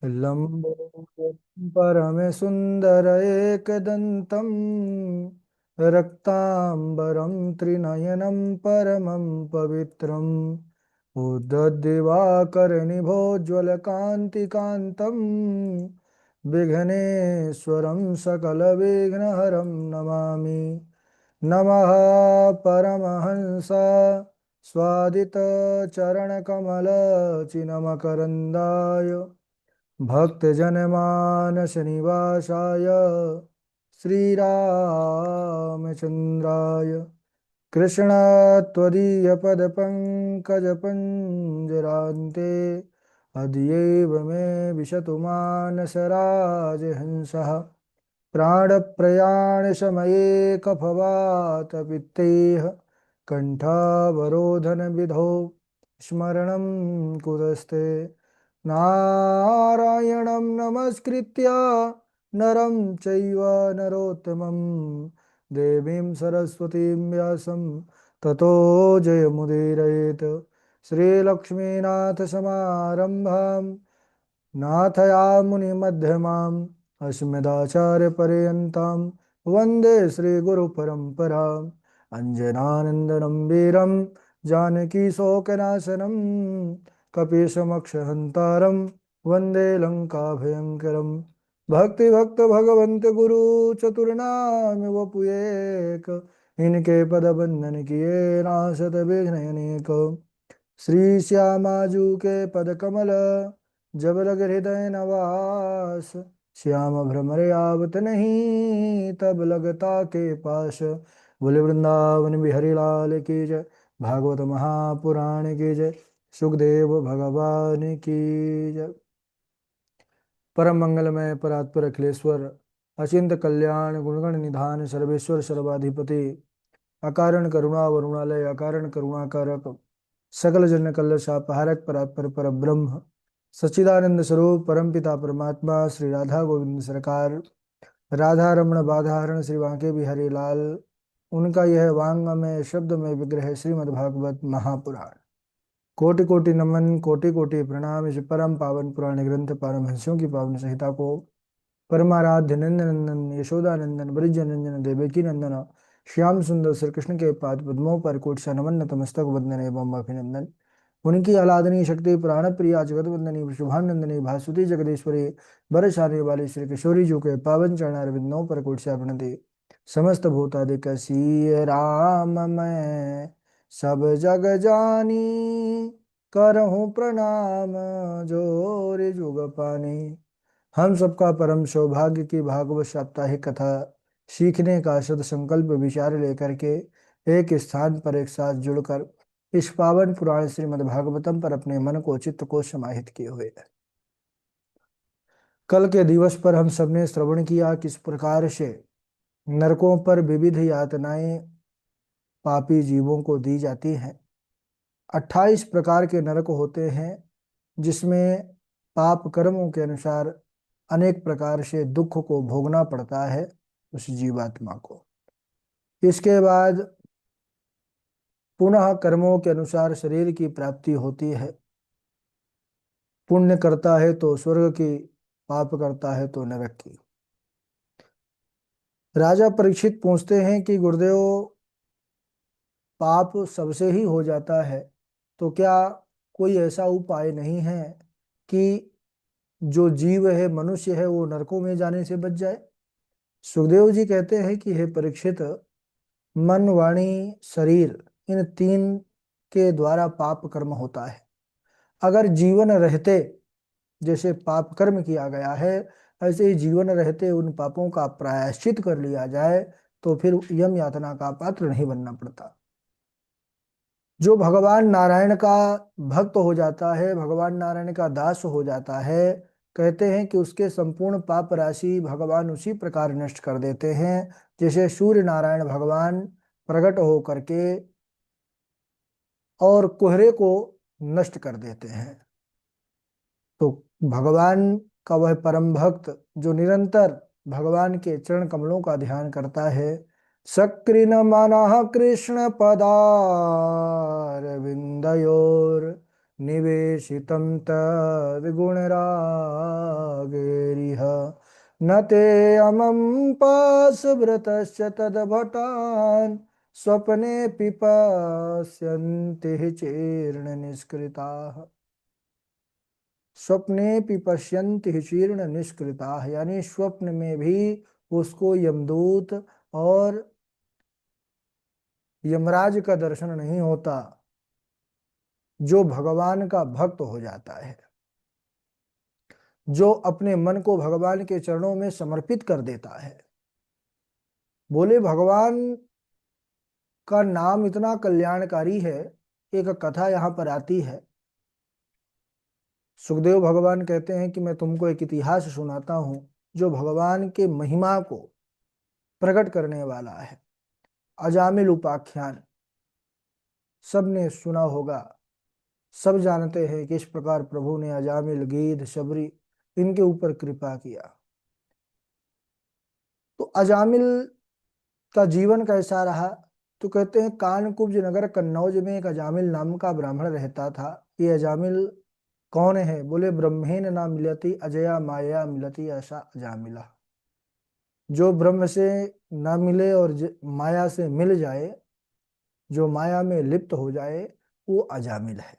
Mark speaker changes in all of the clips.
Speaker 1: लंबोदरं परमसुन्दर एकदन्तं रक्ताम्बरं त्रिनयनं परमं पवित्रम् उद्धदिवाकरनिभोज्ज्वलकान्तिकान्तं विघ्नेश्वरं सकलविघ्नहरं नमामि। नमः परमहंस स्वादितचरणकमलचिन्मकरन्दाय भक्तजनमानसनिवासाय श्रीरामचन्द्राय कृष्णत्वदीयपदपङ्कजपञ्जरान्ते अद्यैव मे विशतु मानसराजहंसः प्राणप्रयाणसमये कफवातपित्तैः कण्ठावरोधनविधौ स्मरणं कुतस्ते। नारायणं नमस्कृत्य नरं चैव नरोत्तमं देवीं सरस्वतीं व्यासं ततो जयमुदीरयेत्। श्रीलक्ष्मीनाथसमारम्भां नाथयामुनिमध्यमाम् अस्मदाचार्यपर्यन्तां वन्दे श्रीगुरुपरम्पराम्। अञ्जनानन्दनं वीरं जानकीशोकनाशनं कपीशमक्षहन्तारं वन्दे लङ्काभयङ्करम्। भक्तिभक्त भगवन्त गुरु चतुर्नाम वपुएक, इनके पद बंधन किए नासत विघ्न अनेक। श्री श्यामाजू के पद कमल जब लग हृदय नवास, श्याम भ्रमर आवत नहीं तब लगता के पास। बोले वृंदावन बिहारी लाल की जय, भागवत महापुराण की जय, सुखदेव भगवान की जय। परम मंगलमय परात्पर अखिलेश्वर अचिंत कल्याण गुणगण निधान सर्वेश्वर सर्वाधिपति अकारण करुणा वरुणालय अकारण करुणा कारक सकल जन कल्लषापहारक परात्पर पर ब्रह्म सच्चिदानंद स्वरूप परमपिता परमात्मा श्री राधा गोविंद सरकार राधा रमण बाधाहरण श्री बांके बिहारी लाल, उनका यह वांग में शब्द में विग्रह श्रीमद् भागवत महापुराण। कोटि कोटि नमन कोटि कोटि प्रणाम। इस परम पावन पुराण ग्रंथ पारमहंस्यों की पावन संहिता को परमाराध्य नंदन नंदन यशोदा नंदन ब्रज नंदन देवकी नंदन श्याम सुंदर श्री कृष्ण के पाद पद्मों पर कोटि सा नमन नतमस्तक वंदन एवं अभिनंदन। उनकी आलादनी शक्ति प्राण प्रिया जगत वंदनी शुभानंदनी भासुती जगदीश्वरी बरसाने वाली श्री किशोरी जी के पावन चरण विंदों पर कोटि सा प्रणति। समस्त भूतादिक सी राम मैं सब जग जानी, करहूँ प्रणाम जोर जुग पानी। हम सबका परम सौभाग्य की भागवत साप्ताहिक कथा सीखने का सद संकल्प विचार लेकर के एक स्थान पर एक साथ जुड़कर इस पावन पुराण श्रीमद् भागवतम पर अपने मन को चित्त को समाहित किए हुए हैं। कल के दिवस पर हम सबने श्रवण किया किस प्रकार से नरकों पर विविध यातनाएं पापी जीवों को दी जाती हैं। 28 प्रकार के नरक होते हैं जिसमें पाप कर्मों के अनुसार अनेक प्रकार से दुख को भोगना पड़ता है उस जीवात्मा को। इसके बाद पुनः कर्मों के अनुसार शरीर की प्राप्ति होती है। पुण्य करता है तो स्वर्ग की, पाप करता है तो नरक की। राजा परीक्षित पूछते हैं कि गुरुदेव, पाप सबसे ही हो जाता है तो क्या कोई ऐसा उपाय नहीं है कि जो जीव है मनुष्य है वो नरकों में जाने से बच जाए। सुखदेव जी कहते हैं कि हे परीक्षित, मन वाणी शरीर इन तीन के द्वारा पाप कर्म होता है। अगर जीवन रहते जैसे पाप कर्म किया गया है ऐसे ही जीवन रहते उन पापों का प्रायश्चित कर लिया जाए तो फिर यम यातना का पात्र नहीं बनना पड़ता। जो भगवान नारायण का भक्त हो जाता है, भगवान नारायण का दास हो जाता है, कहते हैं कि उसके संपूर्ण पाप राशि भगवान उसी प्रकार नष्ट कर देते हैं जैसे सूर्य नारायण भगवान प्रकट हो करके और कोहरे को नष्ट कर देते हैं। तो भगवान का वह परम भक्त जो निरंतर भगवान के चरण कमलों का ध्यान करता है, सक्रिन मनः कृष्ण पदारविन्दयोर निवेशितं तद्गुणराशिम्। न ते अमं पाशव्रतश्च तद्भटान् स्वप्ने पिपश्यन्ति चीर्ण निष्कृताः। स्वप्ने पिपश्यन्ति चीर्ण निष्कृताः, यानी स्वप्न में भी उसको यमदूत और यमराज का दर्शन नहीं होता। जो भगवान का भक्त हो जाता है, जो अपने मन को भगवान के चरणों में समर्पित कर देता है, बोले भगवान का नाम इतना कल्याणकारी है। एक कथा यहाँ पर आती है। सुखदेव भगवान कहते हैं कि मैं तुमको एक इतिहास सुनाता हूँ जो भगवान के महिमा को प्रकट करने वाला है। अजामिल उपाख्यान सबने सुना होगा। सब जानते हैं कि इस प्रकार प्रभु ने अजामिल, गीध, शबरी इनके ऊपर कृपा किया। तो अजामिल का जीवन कैसा रहा? तो कहते हैं कानकुब्ज नगर कन्नौज में एक अजामिल नाम का ब्राह्मण रहता था। ये अजामिल कौन है? बोले ब्रह्मेन ना मिलती अजया माया मिलती ऐसा अजामिला। जो ब्रह्म से ना मिले और माया से मिल जाए, जो माया में लिप्त हो जाए, वो अजामिल है।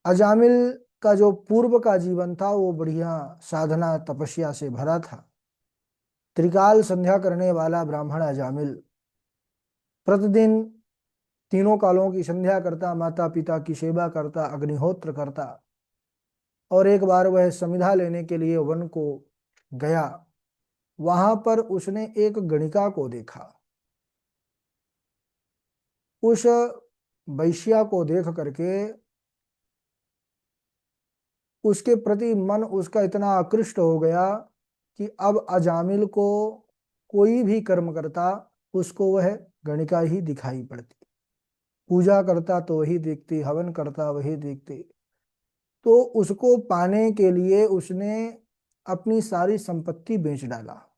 Speaker 1: अजामिल का जो पूर्व का जीवन था वो बढ़िया साधना तपस्या से भरा था। त्रिकाल संध्या करने वाला ब्राह्मण अजामिल प्रतिदिन तीनों कालों की संध्या करता, माता पिता की सेवा करता, अग्निहोत्र करता। और एक बार वह समिधा लेने के लिए वन को गया। वहां पर उसने एक गणिका को देखा। उस वैश्या को देख करके उसके प्रति मन उसका इतना आकृष्ट हो गया कि अब अजामिल को कोई भी कर्म करता उसको वह गणिका ही दिखाई पड़ती। पूजा करता तो वही दिखती, हवन करता वही दिखती। तो उसको पाने के लिए उसने अपनी सारी संपत्ति बेच डाला।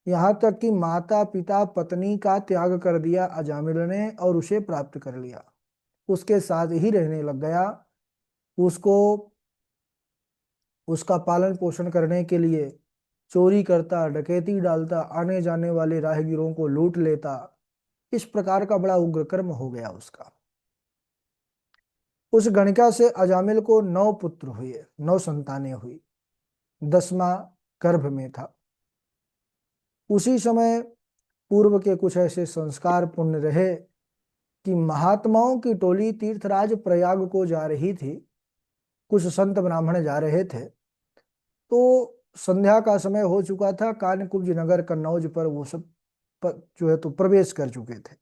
Speaker 1: यहाँ तक कि माता पिता पत्नी का त्याग कर दिया अजामिल ने और उसे प्राप्त कर लिया। उसके साथ ही रहने लग गया। उसको उसका पालन पोषण करने के लिए चोरी करता, डकैती डालता, आने जाने वाले राहगीरों को लूट लेता। इस प्रकार का बड़ा उग्र कर्म हो गया उसका। उस गणिका से अजामिल को 9 पुत्र हुए, 9 संतानें हुई। 10वां गर्भ में था। उसी समय पूर्व के कुछ ऐसे संस्कार पुण्य रहे कि महात्माओं की टोली तीर्थराज प्रयाग को जा रही थी। कुछ संत ब्राह्मण जा रहे थे। तो संध्या का समय हो चुका था। कानकुब्ज नगर कन्नौज पर वो सब जो है तो प्रवेश कर चुके थे।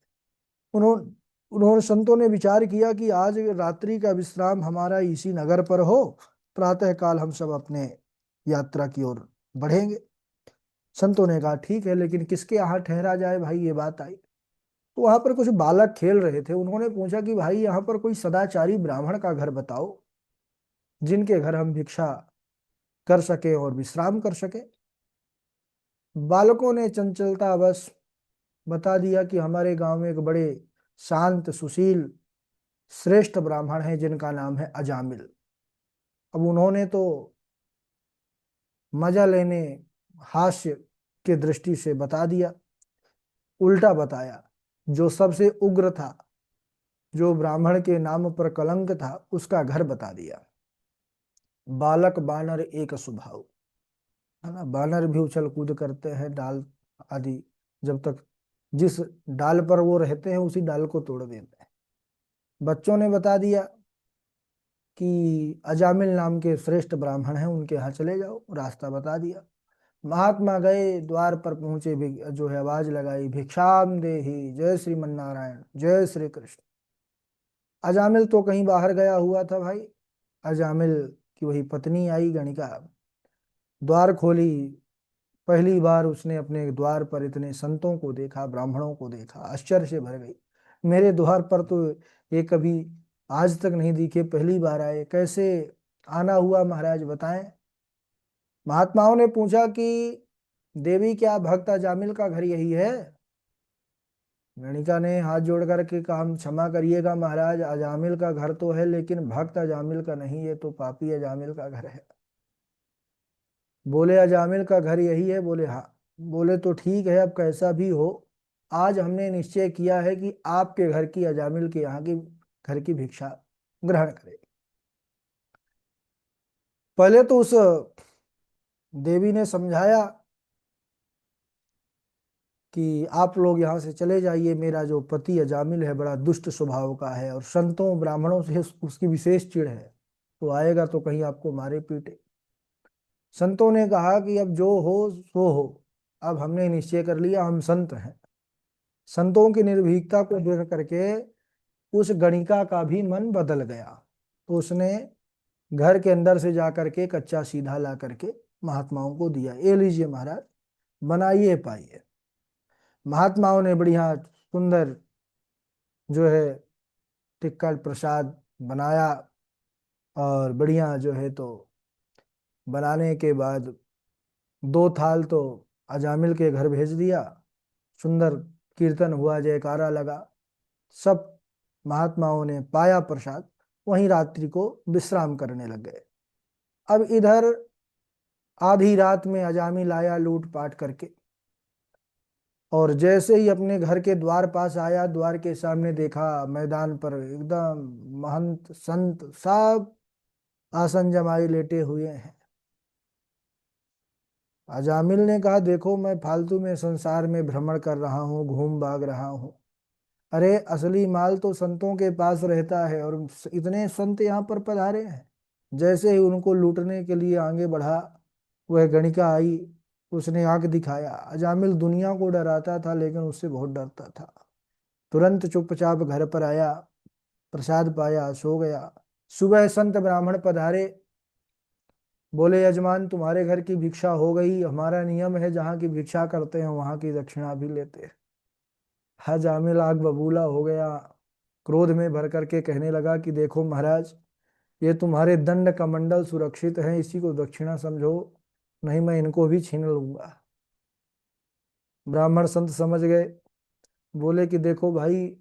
Speaker 1: उन्होंने उन्होंने संतों ने विचार किया कि आज रात्रि का विश्राम हमारा इसी नगर पर हो, प्रातः काल हम सब अपने यात्रा की ओर बढ़ेंगे। संतों ने कहा ठीक है, लेकिन किसके यहाँ ठहरा जाए भाई, ये बात आई। तो वहां पर कुछ बालक खेल रहे थे। उन्होंने पूछा कि भाई यहाँ पर कोई सदाचारी ब्राह्मण का घर बताओ जिनके घर हम भिक्षा कर सके और विश्राम कर सके। बालकों ने चंचलता बस बता दिया कि हमारे गांव में एक बड़े शांत सुशील श्रेष्ठ ब्राह्मण हैं जिनका नाम है अजामिल। अब उन्होंने तो मजा लेने हास्य के दृष्टि से बता दिया, उल्टा बताया। जो सबसे उग्र था, जो ब्राह्मण के नाम पर कलंक था, उसका घर बता दिया। बालक बानर एक स्वभाव, है ना। बानर भी उछल कूद करते हैं डाल आदि, जब तक जिस डाल पर वो रहते हैं उसी डाल को तोड़ देते हैं। बच्चों ने बता दिया कि अजामिल नाम के श्रेष्ठ ब्राह्मण हैं, उनके यहाँ चले जाओ। रास्ता बता दिया। महात्मा गए, द्वार पर पहुंचे, जो है आवाज लगाई, भिक्षाम देहि, जय श्रीमन नारायण, जय श्री कृष्ण। अजामिल तो कहीं बाहर गया हुआ था भाई। अजामिल की वही पत्नी आई गणिका, द्वार खोली। पहली बार उसने अपने द्वार पर इतने संतों को देखा, ब्राह्मणों को देखा, आश्चर्य से भर गई। मेरे द्वार पर तो ये कभी आज तक नहीं दिखे, पहली बार आए, कैसे आना हुआ महाराज बताएं। महात्माओं ने पूछा कि देवी क्या भक्त अजामिल का घर यही है? गणिका ने हाथ जोड़ करके कहा क्षमा करिएगा महाराज, अजामिल का घर तो है लेकिन भक्त अजामिल का नहीं, ये तो पापी अजामिल का घर है। बोले अजामिल का घर यही है? बोले हाँ। बोले तो ठीक है, अब कैसा भी हो, आज हमने निश्चय किया है कि आपके घर की, अजामिल के यहाँ की घर की भिक्षा ग्रहण करें। पहले तो उस देवी ने समझाया कि आप लोग यहाँ से चले जाइए, मेरा जो पति अजामिल है बड़ा दुष्ट स्वभाव का है और संतों ब्राह्मणों से उसकी विशेष चिढ़ है, तो आएगा तो कहीं आपको मारे पीटे। संतों ने कहा कि अब जो हो सो हो, अब हमने निश्चय कर लिया, हम संत हैं। संतों की निर्भीकता को देख करके उस गणिका का भी मन बदल गया, तो उसने घर के अंदर से जा करके कच्चा सीधा ला करके महात्माओं को दिया, ये लीजिए महाराज, बनाइए पाइए। महात्माओं ने बढ़िया सुंदर जो है टिक्का प्रसाद बनाया, और बढ़िया जो है तो बनाने के बाद 2 थाल तो अजामिल के घर भेज दिया। सुंदर कीर्तन हुआ, जयकारा लगा, सब महात्माओं ने पाया प्रसाद, वहीं रात्रि को विश्राम करने लग गए। अब इधर आधी रात में अजामिल आया लूट पाट करके, और जैसे ही अपने घर के द्वार पास आया, द्वार के सामने देखा मैदान पर एकदम महंत संत सब आसन जमाए लेटे हुए हैं। अजामिल ने कहा देखो, मैं फालतू में संसार में भ्रमण कर रहा हूँ, घूम भाग रहा हूँ, अरे असली माल तो संतों के पास रहता है, और इतने संत यहाँ पर पधारे हैं। जैसे ही उनको लूटने के लिए आगे बढ़ा, वह गणिका आई, उसने आंख दिखाया। अजामिल दुनिया को डराता था लेकिन उससे बहुत डरता था। तुरंत चुपचाप घर पर आया, प्रसाद पाया, सो गया। सुबह संत ब्राह्मण पधारे, बोले यजमान तुम्हारे घर की भिक्षा हो गई, हमारा नियम है जहाँ की भिक्षा करते हैं वहां की दक्षिणा भी लेते हैं। अजामिल आग बबूला हो गया, क्रोध में भर करके कहने लगा कि देखो महाराज, ये तुम्हारे दंड कमंडल सुरक्षित हैं, इसी को दक्षिणा समझो, नहीं मैं इनको भी छीन लूंगा। ब्राह्मण संत समझ गए, बोले कि देखो भाई,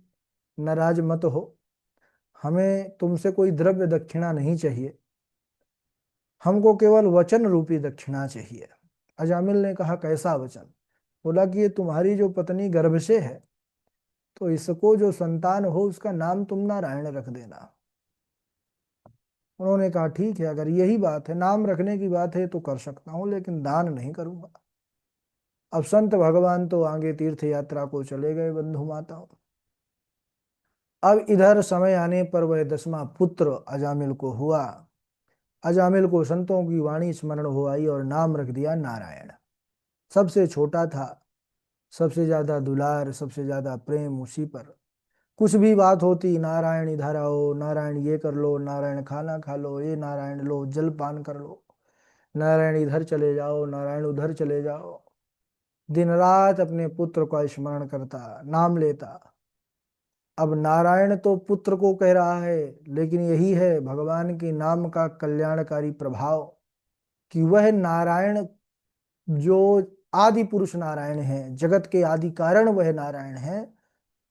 Speaker 1: नाराज मत हो, हमें तुमसे कोई द्रव्य दक्षिणा नहीं चाहिए, हमको केवल वचन रूपी दक्षिणा चाहिए। अजामिल ने कहा कैसा वचन? बोला कि ये तुम्हारी जो पत्नी गर्भ से है, तो इसको जो संतान हो उसका नाम तुम नारायण रख देना। उन्होंने कहा ठीक है, अगर यही बात है, नाम रखने की बात है तो कर सकता हूं, लेकिन दान नहीं करूंगा। अब संत भगवान तो आगे तीर्थ यात्रा को चले गए बंधु माताओं। अब इधर समय आने पर वह 10वां पुत्र अजामिल को हुआ। अजामिल को संतों की वाणी स्मरण हो आई और नाम रख दिया नारायण। सबसे छोटा था, सबसे ज्यादा दुलार, सबसे ज्यादा प्रेम उसी पर। कुछ भी बात होती, नारायण इधर आओ, नारायण ये कर लो, नारायण खाना खा लो, ये नारायण लो जल पान कर लो, नारायण इधर चले जाओ, नारायण उधर चले जाओ। दिन रात अपने पुत्र का स्मरण करता, नाम लेता। अब नारायण तो पुत्र को कह रहा है, लेकिन यही है भगवान के नाम का कल्याणकारी प्रभाव, कि वह नारायण जो आदि पुरुष नारायण है, जगत के आदि कारण वह नारायण है,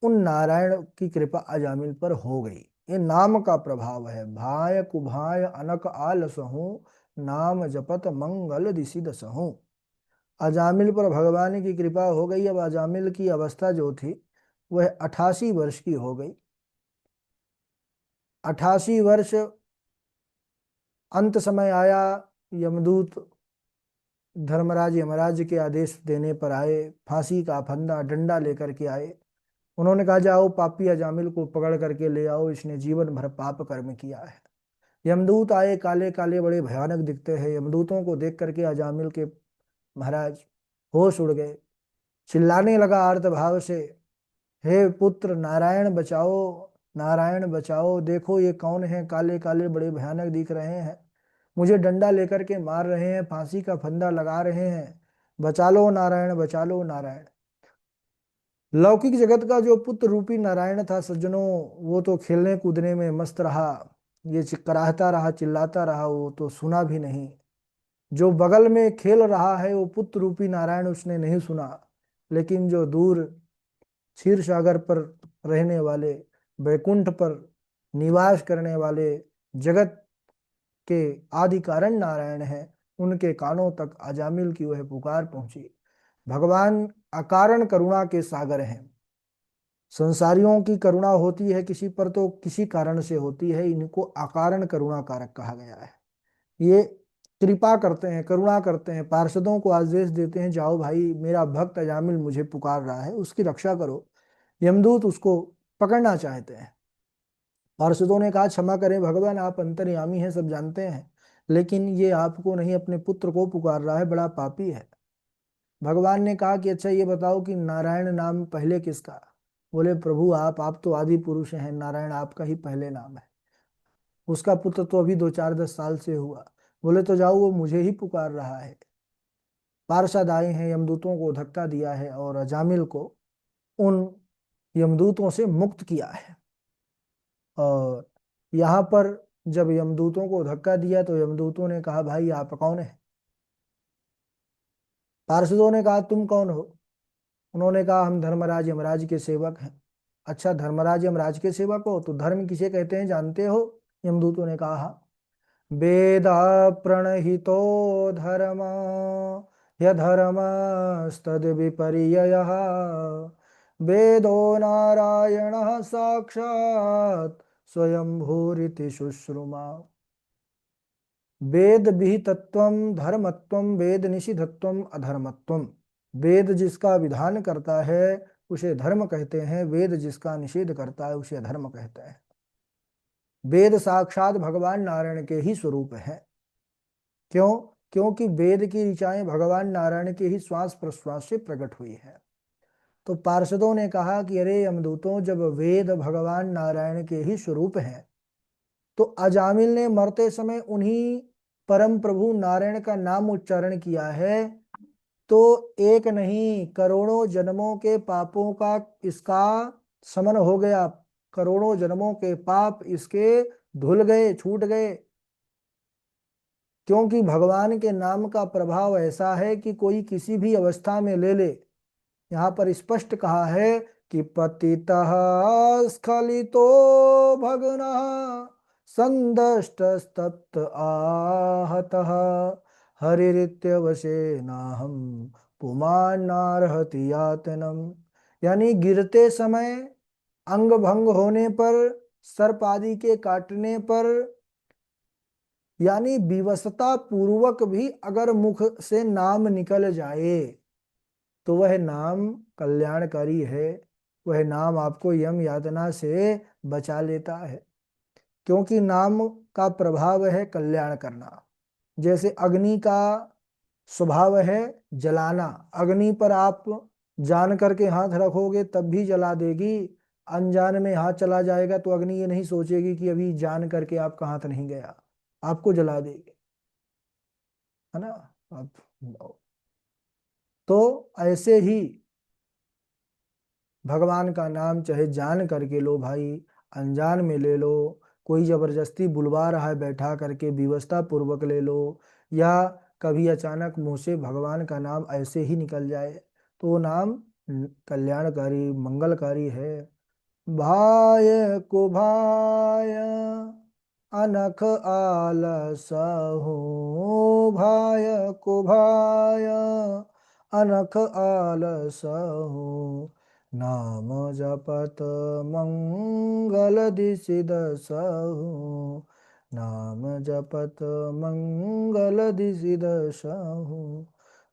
Speaker 1: उन नारायण की कृपा अजामिल पर हो गई। ये नाम का प्रभाव है। भाय कुभाय अनक आलसहूं, नाम जपत मंगल दिसि दसहूं। अजामिल पर भगवान की कृपा हो गई। अब अजामिल की अवस्था जो थी वह 88 वर्ष की हो गई। 88 वर्ष, अंत समय आया, यमदूत धर्मराज यमराज के आदेश देने पर आए, फांसी का फंदा डंडा लेकर के आए। उन्होंने कहा जाओ पापी अजामिल को पकड़ करके ले आओ, इसने जीवन भर पाप कर्म किया है। यमदूत आए, काले काले बड़े भयानक दिखते हैं। यमदूतों को देख करके अजामिल के महाराज होश उड़ गए, चिल्लाने लगा आर्त भाव से, हे पुत्र नारायण बचाओ, नारायण बचाओ, देखो ये कौन है, काले काले बड़े भयानक दिख रहे हैं, मुझे डंडा लेकर के मार रहे हैं, फांसी का फंदा लगा रहे हैं, बचा लो नारायण, बचा लो नारायण। लौकिक जगत का जो पुत्र रूपी नारायण था सज्जनों, वो तो खेलने कूदने में मस्त रहा, ये कराहता रहा, चिल्लाता रहा, वो तो सुना भी नहीं। जो बगल में खेल रहा है वो पुत्र रूपी नारायण, उसने नहीं सुना। लेकिन जो दूर क्षीर सागर पर रहने वाले, वैकुंठ पर निवास करने वाले, जगत के आदि कारण नारायण है, उनके कानों तक अजामिल की वह पुकार पहुंची। भगवान अकारण करुणा के सागर हैं। संसारियों की करुणा होती है किसी पर तो किसी कारण से होती है, इनको अकारण करुणा कारक कहा गया है। ये कृपा करते हैं, करुणा करते हैं, पार्षदों को आदेश देते हैं, जाओ भाई मेरा भक्त अजामिल मुझे पुकार रहा है, उसकी रक्षा करो। यमदूत उसको पकड़ना चाहते हैं। पार्षदों ने कहा क्षमा करें भगवान, आप अंतर्यामी हैं, सब जानते हैं, लेकिन ये आपको नहीं अपने पुत्र को पुकार रहा है, बड़ा पापी है। भगवान ने कहा कि अच्छा ये बताओ कि नारायण नाम पहले किसका। बोले प्रभु आप तो आदि पुरुष हैं, नारायण आपका ही पहले नाम है। उसका पुत्र तो अभी 2 4 10 साल से हुआ। बोले तो जाओ वो मुझे ही पुकार रहा है। पार्षद आए हैं, यमदूतों को धक्का दिया है और अजामिल को उन यमदूतों से मुक्त किया है। और यहाँ पर जब यमदूतों को धक्का दिया तो यमदूतों ने कहा भाई आप कौन है। पार्षदों ने कहा तुम कौन हो। उन्होंने कहा हम धर्मराज यमराज के सेवक हैं। अच्छा धर्मराज यमराज के सेवक हो तो धर्म किसे कहते हैं जानते हो। यमदूतों ने कहा हाँ। वेद प्रणहितो धर्म यधर्मस्तद विपर्ययः वेदो नारायण साक्षात् स्वयंभूरिति शुश्रुमा। वेद विहितत्वम धर्मत्वम वेद निषिद्धत्वम अधर्मत्वम। वेद जिसका विधान करता है उसे धर्म कहते हैं, वेद जिसका निषेध करता है उसे अधर्म कहते हैं। वेद साक्षात भगवान नारायण के ही स्वरूप है। क्यों? क्योंकि वेद की ऋचाएं भगवान नारायण के ही श्वास प्रश्वास से प्रकट हुई है। तो पार्षदों ने कहा कि अरे यमदूतों, जब वेद भगवान नारायण के ही स्वरूप हैं तो अजामिल ने मरते समय उन्हीं परम प्रभु नारायण का नाम उच्चारण किया है, तो एक नहीं करोड़ों जन्मों के पापों का इसका शमन हो गया। करोड़ों जन्मों के पाप इसके धुल गए, छूट गए। क्योंकि भगवान के नाम का प्रभाव ऐसा है कि कोई किसी भी अवस्था में ले ले। यहाँ पर स्पष्ट कहा है कि पतितः स्खलितो भग्नः संदष्टस्तप्त आहतः हरिरित्यवशेनाहं पुमान्नार्हति यातनम। यानी गिरते समय, अंग भंग होने पर, सर्प आदि के काटने पर, यानी विवशता पूर्वक भी अगर मुख से नाम निकल जाए तो वह नाम कल्याणकारी है। वह नाम आपको यम यातना से बचा लेता है। क्योंकि नाम का प्रभाव है कल्याण करना। जैसे अग्नि का स्वभाव है जलाना। अग्नि पर आप जान करके हाथ रखोगे तब भी जला देगी, अनजान में हाथ चला जाएगा तो अग्नि ये नहीं सोचेगी कि अभी जान करके आपका हाथ नहीं गया, आपको जला देगी, है ना। आप तो ऐसे ही भगवान का नाम चाहे जान करके लो भाई, अनजान में ले लो, कोई जबरदस्ती बुलवा रहा है बैठा करके विवशता पूर्वक ले लो, या कभी अचानक मुंह से भगवान का नाम ऐसे ही निकल जाए तो वो नाम कल्याणकारी मंगलकारी है। भाय को भाय अनख आलस हो, भाय को भाय अनख आलस हो, नाम जपत मंगल दिसि दसहु, नाम जपत मंगल दिसि दसहु।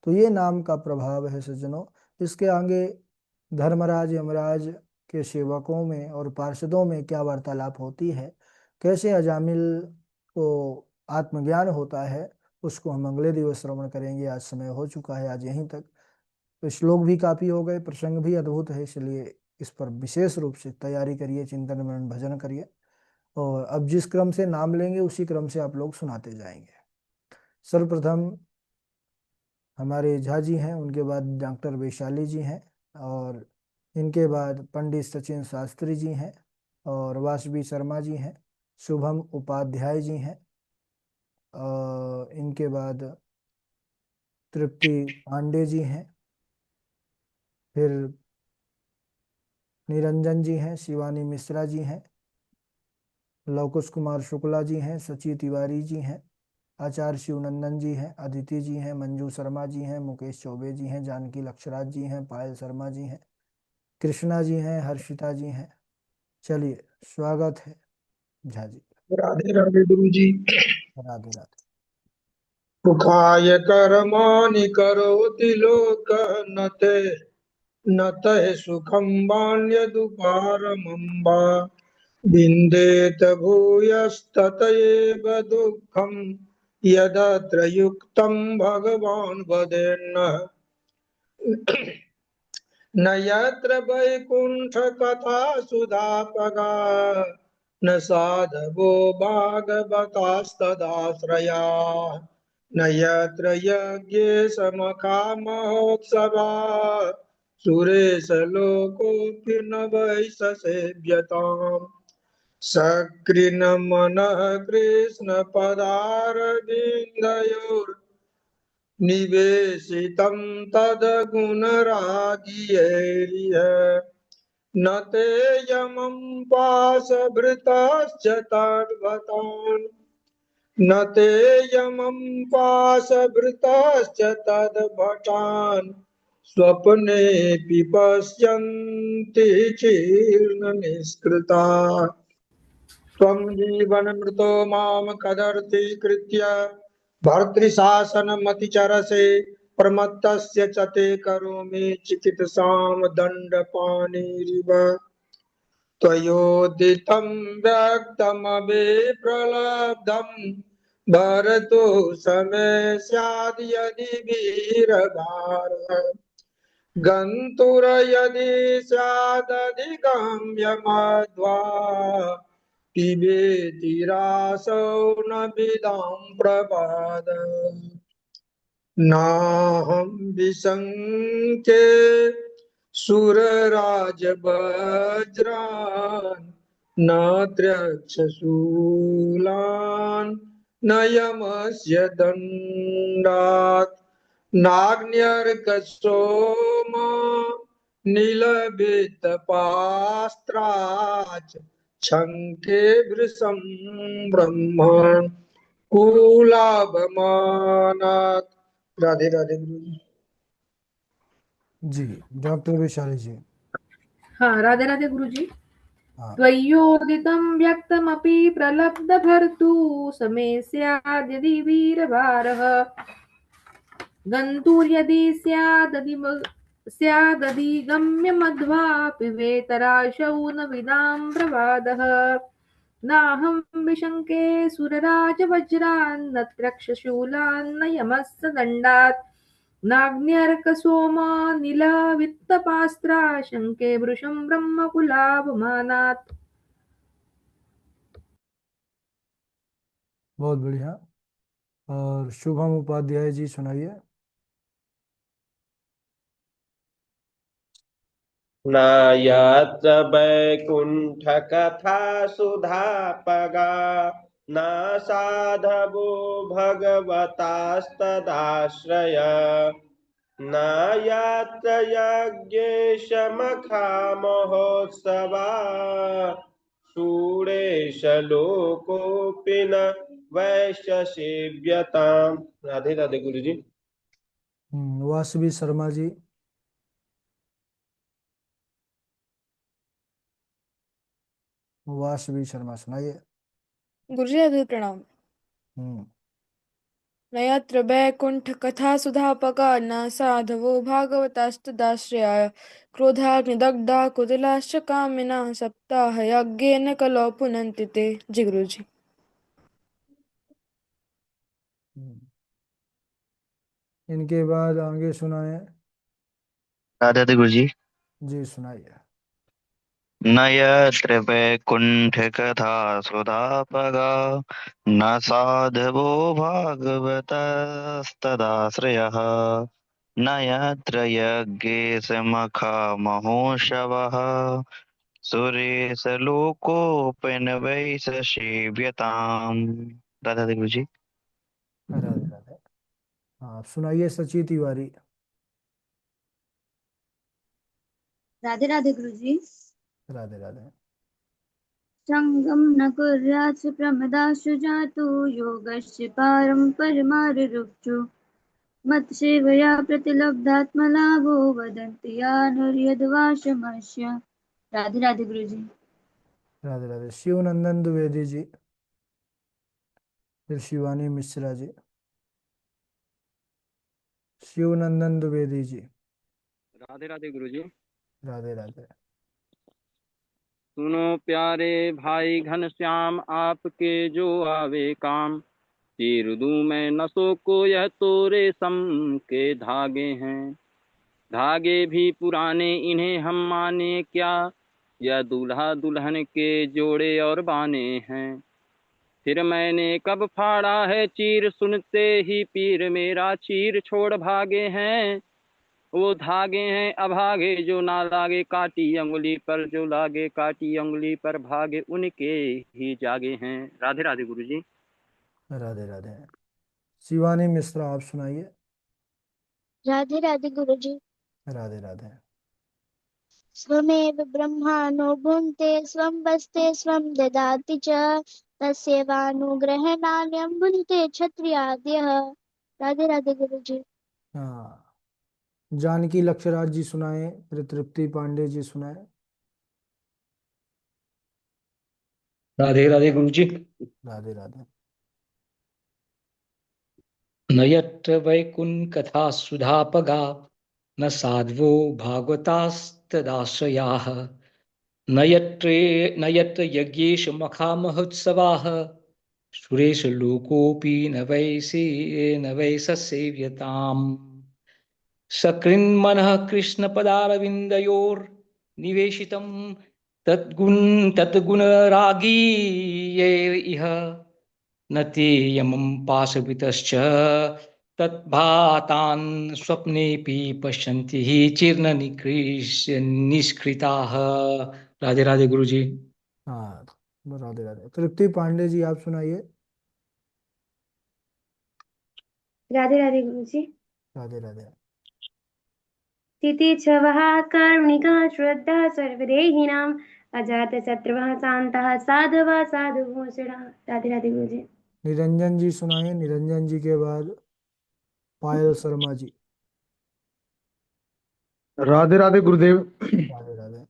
Speaker 1: तो ये नाम का प्रभाव है सज्जनों। इसके आगे धर्मराज यमराज के सेवकों में और पार्षदों में क्या वार्तालाप होती है, कैसे अजामिल को आत्मज्ञान होता है, उसको हम अगले दिवस श्रवण करेंगे। आज समय हो चुका है, आज यहीं तक। तो श्लोक भी काफी हो गए, प्रसंग भी अद्भुत है, इसलिए इस पर विशेष रूप से तैयारी करिए, चिंतन मनन भजन करिए। और अब जिस क्रम से नाम लेंगे उसी क्रम से आप लोग सुनाते जाएंगे। सर्वप्रथम हमारे झा जी हैं, उनके बाद डॉक्टर वैशाली जी हैं, और इनके बाद पंडित सचिन शास्त्री जी हैं, और वासवी शर्मा जी हैं, शुभम उपाध्याय जी हैं, और इनके बाद तृप्ति पांडे जी हैं, फिर निरंजन जी हैं, शिवानी मिश्रा जी हैं, लवकुश कुमार शुक्ला जी हैं, सची तिवारी जी हैं, आचार्य शिवनंदन जी हैं, अदिति जी हैं, मंजू शर्मा जी हैं, मुकेश चौबे जी हैं, जानकी लक्षराज जी हैं, पायल शर्मा जी हैं, कृष्णा जी हैं, हर्षिता जी हैं। चलिए, स्वागत है झा जी।
Speaker 2: राधे राधे गुरु जी।
Speaker 1: राधे राधे।
Speaker 2: सुखाय कर्माणि करोति लोकः न ते सुखं वाण्यदुपारमं वा विन्देत भूयस्तत एव दुःखं यदत्र युक्तं भगवान् वदेन्नः न यत्र वैकुण्ठकथा सुधापगा न साधवो भागवतास्तदाश्रया न यत्र यज्ञेशमखा महोत्सवा सुरेशलोकोऽपि न वै ससेव्यताम् सकृन्मनः कृष्णपदारविन्दयोर् निवेशितं तद्गुणरागियैर्य न ते यमं पाशभृतश्च तद्भतान् न ते यमं पाशभृतश्च तद्भटान् स्वप्नेऽपि पश्यन्ति जीर्णनिष्कृता त्वं जीवन्मृतो मां कदर्थीकृत्य भर्तृशासनमतिचरसे प्रमत्तस्य च ते करोमि चिकित्सां दण्डपाणिरिव त्वयोदितं व्यक्तमभिप्रलब्धं भरतो समे स्याद् यदि वीरभारः गन्तुर्यदि स्यादधिगम्यमध्वा पिबेति रासौ न विदां प्रपाद नाहं विशङ्के सुरराजवज्रान् न त्र्यक्षशूलान् न यमस्य दण्डात् नाग्न्यर्कसोम नीलवेत्तपास्त्राच् छङ्के भृशं ब्रह्म कुलाभमानात्। राधे राधे गुरु जी।
Speaker 1: जी, डॉक्टर विशाली जी।
Speaker 3: हाँ, राधे राधे गुरुजी।
Speaker 1: हाँ।
Speaker 3: त्वय्योदितं व्यक्तमपि प्रलब्धभर्तु समे स्याद्यदि वीरभारः गन्तुर्यदि स्यादधिगम्यमध्वापि वेतराशौ न विदां प्रवादः नाहं विशङ्के सुरराजवज्रान्न त्रक्षशूलान्न यमस्य दण्डात् नाग्न्यर्कसोमानिलवित्तपास्त्रा शङ्के वृषं ब्रह्मकुलाभमानात्।
Speaker 1: बहुत बढ़िया। और शुभम उपाध्याय जी सुनाइए।
Speaker 4: न यत्र वैकुण्ठकथा सुधापगा न साधवो भगवतास्तदाश्रय न यत्र यज्ञेशमखा महोत्सवा सुरेशलोकोऽपि न वैश्यसेव्यताम्। राधे राधे गुरु जी।
Speaker 1: वासवी शर्मा जी। वासवी शर्मा सुनाइए।
Speaker 5: गुरुजी राधे प्रणाम।
Speaker 1: हम्म।
Speaker 5: न यत्र वैकुण्ठकथासुधापका न साधवो भागवतास्तदाश्रयाः क्रोधाग्निदग्धा कुटिलाश्च कामिनः सप्ताहयज्ञेन कलौ पुनन्ति ते। जी गुरुजी।
Speaker 1: इनके बाद आगे सुनाए।
Speaker 6: राधे गुरु जी।
Speaker 1: जी सुनाइए।
Speaker 6: न यत्र वैकुण्ठकथा न साधवो भागवतस्तदाश्रयः न यत्र यज्ञेशमखा महोत्सवः सुरेशलोकोऽपि न वै सेव्यताम्। राधे गुरु जी।
Speaker 1: राधे राधे। हाँ, सुनाइए सची तिवारी।
Speaker 7: राधे राधे गुरु जी।
Speaker 1: राधे राधे।
Speaker 7: सङ्गं न कुर्यात् प्रमदाशु जातु योगस्य पारं परमारुरुक्षु मत्सेवया प्रतिलब्धात्मलाभो वदन्ति यानुर्यद्वाशमस्य। राधे राधे गुरु जी।
Speaker 1: राधे राधे। शिवनंदन द्विवेदी जी, फिर शिवानी मिश्रा जी। शिवनंदन द्विवेदी जी।
Speaker 8: राधे राधे गुरु जी।
Speaker 1: राधे राधे।
Speaker 8: सुनो प्यारे भाई घनश्याम, आपके जो आवे काम, चीर दूं मैं नसों को, यह तो रेशम के धागे हैं। धागे भी पुराने, इन्हें हम माने क्या, यह दूल्हा दुल्हन के जोड़े और बाने हैं। फिर मैंने कब फाड़ा है चीर, सुनते ही पीर मेरा चीर छोड़ भागे हैं। वो धागे हैं अभागे, जो ना लागे काटी अंगुली पर, जो लागे काटी अंगुली पर भागे उनके ही जागे हैं। राधे राधे गुरु जी।
Speaker 1: राधे राधे। शिवानी मिश्रा, आप सुनाइए।
Speaker 7: राधे राधे गुरु जी।
Speaker 1: राधे राधे।
Speaker 7: स्वमेव ब्रह्माणो भुङ्क्ते स्वं वस्ते स्वं ददाति च तस्यैवानुग्रहेणान्यं भुङ्क्ते क्षत्रियादयः। राधे राधे गुरु जी।
Speaker 1: हाँ, जानकी लक्षराज जी सुनाए, फिर तृप्ति पांडे जी सुनाए।
Speaker 9: राधे राधे गुरु जी।
Speaker 1: राधे राधे।
Speaker 9: न यत्र वैकुंठ कथा सुधापगा न साध्वो भागवतास्तदाश्रयाः न यत्र यज्ञेश मखा महोत्सवाः सुरेश लोकोऽपि न वै ससेव्यताम् सकृन्मनः कृष्णपदारविन्दयोर्निवेशितं तद्गुणरागी ये इह न ते यमं पाशवितश्च तद्भातान् स्वप्नेऽपि पश्यन्ति हि चिर्न निष्कृताः। राधे राधे गुरु जी।
Speaker 1: हाँ, राधे राधे। तृप्ति पांडे जी, आप सुनाइए।
Speaker 7: राधे राधे गुरु जी।
Speaker 1: राधे राधे।
Speaker 7: तिथिक्षवः कार्मिकः श्रद्धा सर्वदेहिनाम् अजातशत्रुवः शान्तः साधवः साधुभूषणः। राधे राधे गुरु जी।
Speaker 1: निरंजन जी सुनाए। निरंजन जी के बाद पायल शर्मा जी।
Speaker 2: राधे राधे गुरुदेव।
Speaker 1: राधे राधे।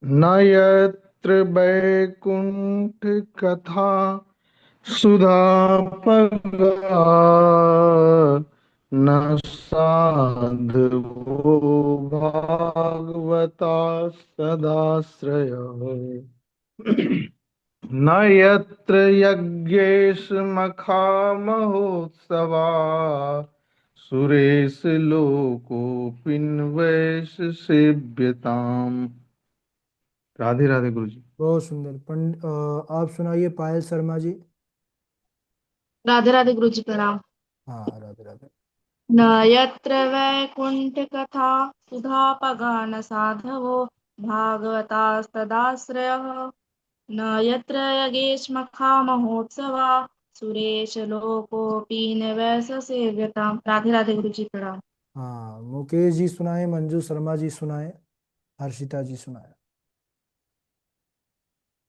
Speaker 2: न यत्र वैकुंठ कथा सुधापगा न साधवो भागवता सदाश्रय न यत्र यज्ञेश मखा महोत्सवा सुरेश लोकोपिन्वैश सेव्यताम। राधे राधे गुरु जी।
Speaker 1: बहुत सुंदर। आप सुनाइए पायल शर्मा जी।
Speaker 5: राधे राधे गुरु जी प्रणाम।
Speaker 1: हाँ, राधे राधे।
Speaker 5: न यत्र वैकुण्ठकथा सुधापगा न साधवो भागवतास्तदाश्रयः न यत्र यज्ञेशमखा महोत्सवा सुरेशलोकोऽपि न वैससेव्यताम्। राधे राधे गुरु जी प्रणाम।
Speaker 1: हाँ, मुकेश जी सुनाए। मंजू शर्मा जी सुनाए। हर्षिता जी सुनाए।